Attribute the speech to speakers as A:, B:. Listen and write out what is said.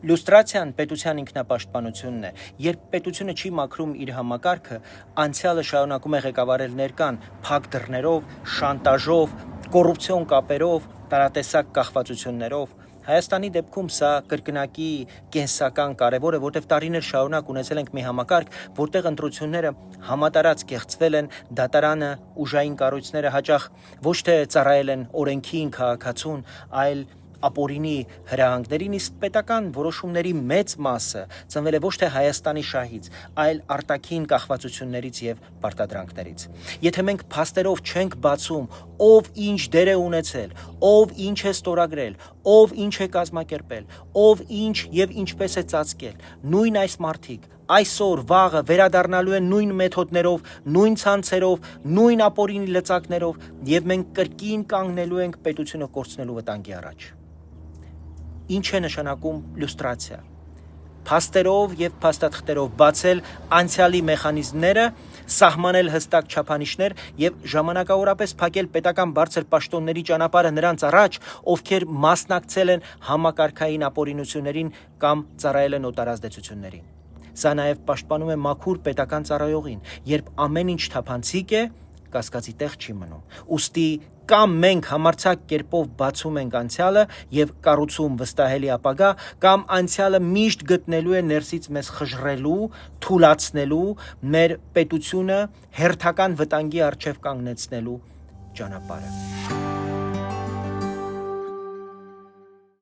A: Լյուստրացիան պետության ինքնապաշտպանությունն է, երբ պետությունը չի մաքրում իր համակարգը, անցյալը շարունակում է ղեկավարել ներկան փակ դռներով, շանտաժով, կոռուպցիոն կապերով, տարատեսակ կախվածություններով։ Հայաստանի դեպքում սա կրկնակի կենսական կարևոր է, որտեղ տարիներ շարունակ ունեցել ենք մի համակարգ, որտեղ ընտրությունները համատարած կեղծվել են, դատարանը, ուժային կառույցները հաճախ ոչ թե ծառայել են օրենքին, քաղաքացուն, այլ ապօրինի հրահանգներին, իսկ պետական որոշումների մեծ մասը ծնվել է ոչ թե Հայաստանի շահից, այլ արտաքին կախվածություններից եւ պարտադրանքներից։ Եթե մենք փաստերով չենք բացում, ով ինչ դեր է ունեցել, ով ինչ է ստորագրել, ով ինչ է կազմակերպել, ով ինչ եւ ինչպես է ծածկել, նույն այս մարդիկ այսօր վաղը վերադառնալու են նույն մեթոդներով, նույն ցանցերով, նույն ապօրինի լծակներով, եւ մենք կրկին կանգնելու ենք պետությունը կորցնելու վտանգի առաջ։ Ինչ է նշանակում լյուստրացիա։ Փաստերով եւ փաստաթղթերով բացել անցյալի մեխանիզմները, սահմանել հստակ չափանիշներ եւ ժամանակավորապես փակել պետական բարձր պաշտոնների ճանապարհը նրանց առաջ, ովքեր մասնակցել են համակարգային ապօրինություններին կամ ծառայել են օտարազդեցություններին։ Սա նաեւ պաշտպանում է մաքուր պետական ծառայողին, երբ ամեն ինչ թափանցիկ է, կասկածի տեղ չի մնում։ Ուստի կամ մենք համարձակ կերպով բացում ենք անցյալը եւ կառուցում վստահելի ապագա, կամ անցյալը միշտ գտնելու է ներսից մեզ խժռելու, թուլացնելու, մեր պետությունը հերթական վտանգի առջև կանգնեցնելու ճանապարհը։